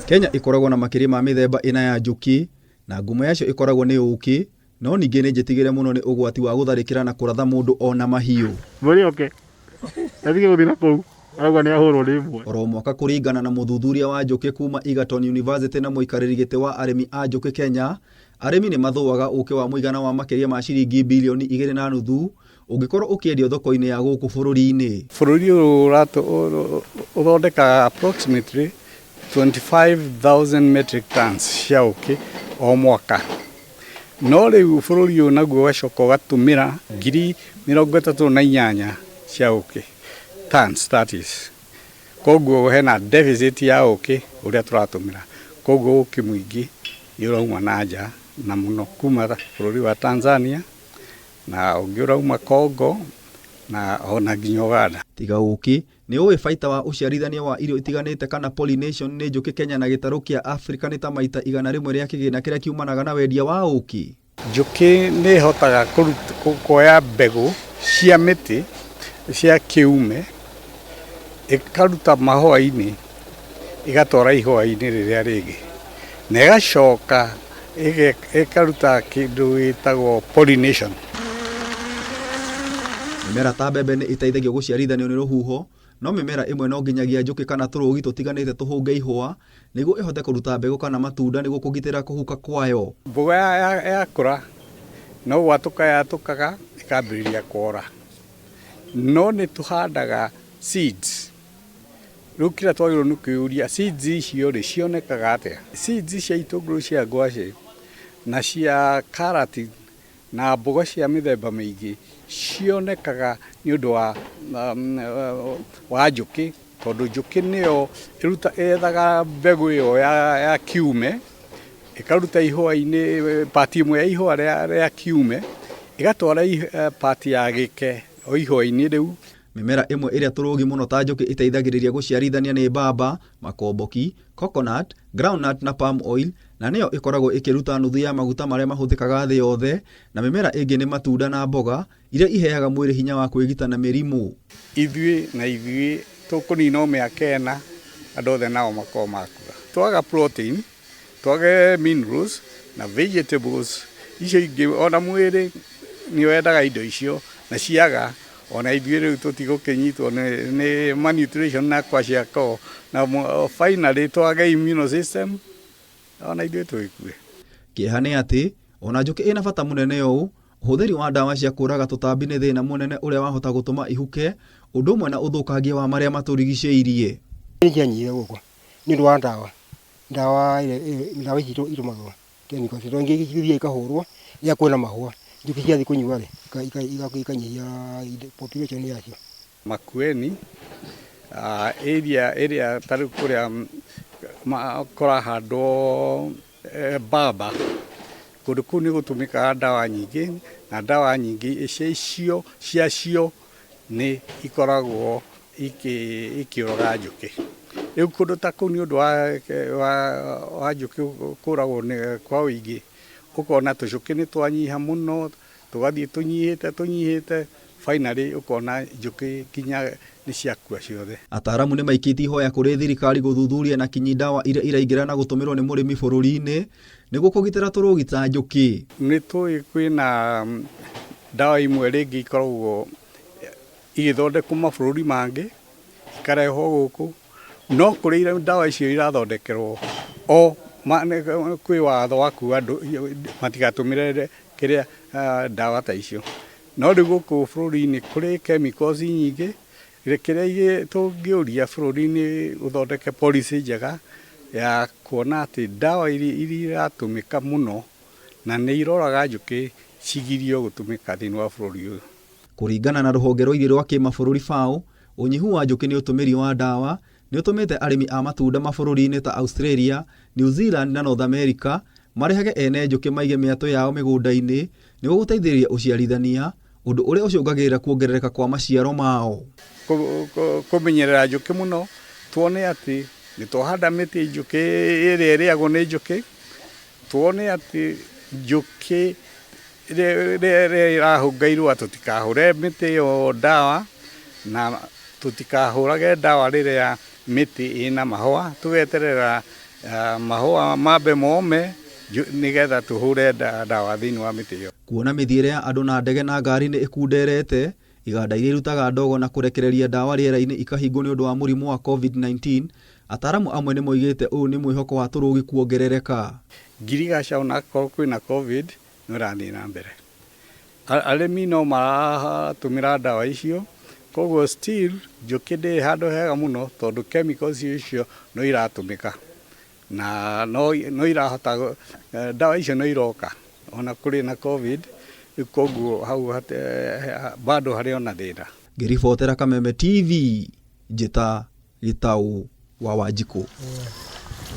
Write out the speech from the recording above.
Kenya ikoragwo na makĩria ma mĩthemba ĩna ya njũkĩ na ngumo yacio ikoragwo nĩ ũũkĩ, no ningĩ nĩ njĩtigĩre mũno nĩ ũgwati wa gũtharĩkĩra na kũratha mũndũ ona mahiũ. Oro mwaka kũringana na mũthuthuria wa njũkĩ kuma Egerton University na mũikarĩri gĩtĩ wa arĩmi a njũkĩ Kenya, arĩmi nĩ mathũaga ũũkĩ wa mũigana wa makĩria ma ciringi bilioni 2.5 ũngĩkorwo ũkĩendio thoko-inĩ ya gũkũ bũrũri-inĩ. Bũrũri ũyũ ũthondekaga approximately 25,000 metric tons cia ũũkĩ o mwaka. No rĩu bũrũri ũyũ naguo ũgacoka ũgatũmĩra 38,000 cia ũũkĩ tons, that is. Koguo hena deficit ya ũũkĩ ũrĩa tũratũmĩra. Koguo ũũkĩ mũingĩ nĩ ũrauma na nja na mũno kuma bũrũri wa Tanzania na ũngĩ ũrauma Congo na ona nginya Uganda. Tiga ũũkĩ, nĩ ũĩ baita wa ũciarithania wa irio itiganĩte kana pollination nĩ njũkĩ Kenya na gĩtarũ kĩa Africa nĩ ta maita 100 rĩa kĩgĩna kĩrĩa kiumanaga na wendia wa ũũkĩ. Njũkĩ nĩ hotaga kuoya mbegũ cia mĩtĩ cia kiume ikaruta mahũa-inĩ igatwara ihũa-inĩ rĩrĩa rĩngĩ na ĩgacoka ikaruta kĩndũ gĩtagwo pollination. Mĩmera ta mbembe nĩ ĩteithagio gũciarithanio nĩ rũhuho, no mĩmera ĩmwe no nginyagia njũkĩ kana tũrũgi tũtiganĩte tũhũnge ihũa nĩguo ĩhote kũruta mbegũ kana matunda nĩguo kũgitĩra kũhuka kwayo. Mboga yakũra no gwatũka yatũkaga ĩkambĩrĩria kwora. No nĩ tũhandaga seeds. Rĩu kĩrĩa twagĩrĩirwo nĩ kwĩyũria seeds icio rĩ cionekaga atĩa? Seeds cia itũngũrũ cia ngwacĩ na cia karati na mboga cia mĩthemba mĩingĩ cionekaga nĩ ũndũ wa njũkĩ, tondũ njũkĩ nĩyo yethaga mbegũ ĩyo ya kiume ĩkaruta ihũa-inĩ pati ĩmwe ya ihũa rĩa kiume ĩgatwara pati ya gĩke o ihũa-inĩ rĩu. Mĩmera ĩmwe ĩrĩa tũrũgi mũno ta njũkĩ ĩteithagĩrĩria gũciarithania nĩ mbamba, makomboki, coconut, groundnut na palm oil, na nĩyo ĩkoragwo ĩkĩruta nuthu ya maguta marĩa mahũthĩkaga thĩ yothe, na mĩmera ĩngĩ nĩ matunda na mboga iria iheaga mwĩrĩ hinya wa kwĩgita na mĩrimũ. Ithuĩ tũkũnina mĩaka ĩna andũ othe nao makoo makua. Twaga protein, twage minerals na vegetables icio ingĩ, ona mwĩrĩ nĩ wendaga indo icio na ciaga ona ithuĩ rĩu tũtigũkĩnyitwo nĩ malnutrition na kwaciakoo na finally twage immune system ona ithuĩ twĩkue. Kĩeha nĩ atĩ ona njũkĩ ĩna bata mũnene ũũ, ũhũthĩri wa ndawa cia kũraga tũtambi nĩ thĩna mũnene ũrĩa wahota gũtũma ihuke, ũndũ ũmwe na ũthũkangia wa marĩa matũrigicĩirie. Nĩkĩanyire gũkũ nĩ ũndũ wa ndawa ici itũmagwo chemicals tondũ ingĩ igĩthiĩ ikahũrwo rĩrĩa kwĩna mahũa, njũkĩ ciathiĩ kũnyua rĩ ikanyihia population yacio. Makueni area ĩrĩa tarĩ kũrĩa kũrahandwo mbamba, kũndũ kũu nĩ gũtũmĩkaga ndawa nyingĩ na ndawa nyingĩ ciacio nĩ ikoragwo ikĩũraga njũkĩ. Rĩu kũndũ ta kũu nĩ ũndũ wa njũkĩ kũragwo kwa ũingĩ, ũkona tũcũkĩ nĩ twanyiha mũno, tũgathiĩ tũnyihĩte finally ũkona njũkĩ nginya nĩ ciakua ciothe. Ataaramu nĩ maikĩtie ihoya kũrĩ thirikari gũthuthuria na kinyi ndawa iria iraingĩra na gũtũmĩrwo nĩ mũrĩmi bũrũri-inĩ nĩguo kũgitĩra tũrũgi ta njũkĩ. Nĩ tũĩ kwĩna ndawa imwe rĩngĩ ikoragwo igĩthondekwo mabũrũri mangĩ ikarehwo gũkũ, no kũrĩ ndawa icio irathondekerwo kwĩ watho wa kuga andũ matigatũmĩre ndawa ta icio. No rĩu gũkũ bũrũri-inĩ kũrĩ chemicals nyingĩ, kĩrĩa tũngĩũria bũrũri-inĩ ũthondeke policy njega ya kuona atĩ ndawa iria iratũmĩka mũno na nĩ iroraga njũkĩ cigirio gũtũmĩka thĩinĩ wa bũrũri ũyũ. Kũringana na rũhonge rwa irio rwa kĩmabũrũri FAO, ũnyihu wa njũkĩ nĩ ũtũmĩri wa ndawa nĩ ũtũmĩte arĩmi a matunda mabũrũri-inĩ ta Australia, New Zealand na North America marehage ene njũkĩ maige mĩatũ yao mĩgũnda-inĩ nĩguo gũteithĩrĩria ũciarithania, ũndũ ũrĩa ũcũngagĩrĩra kuongerereka kwa maciaro mao. Kũmenyerera njũkĩ mũno, tuone atĩ nĩ twahanda mĩtĩ njũkĩ ĩrĩa ĩrĩagwo nĩ njũkĩ, tuone atĩ njũkĩ rĩrĩa irahũngairwo tũtikahũre mĩtĩ ĩyo ndawa na tũtikahũrage ndawa rĩrĩa mĩtĩ ĩna mahũa, tugeterera mahũa mambe mome nigetha tũhũre ndawa thĩinĩ wa mĩtĩ ĩyo. Kuona mĩthiĩre ya andũ na ndege na ngari nĩ ĩkunderete, iganda iria irutaga ndogo na kũrekereria ndawa rĩera-inĩ ikahingwo nĩ ũndũ wa mũrimũ wa COVID-19, ataramu amwe nĩ moigĩte ũũ nĩ mwĩhoko wa tũrũgi kuongerereka. Ngirigaca ona korwo kwĩna COVID nĩ ũrathiĩ na mbere. Arĩmi no maratũmĩra ndawa icio, koguo still njũkĩ ndĩ handũ hega mũno tondũ chemicals icio no iratũmĩka na no irahota, ndawa icio no iroka ona kũrĩ na COVID, koguo hau bado harĩ ona thĩna. Ngĩribotera Kameme TV, Njĩta Gĩtaũ wa Wanjikũ.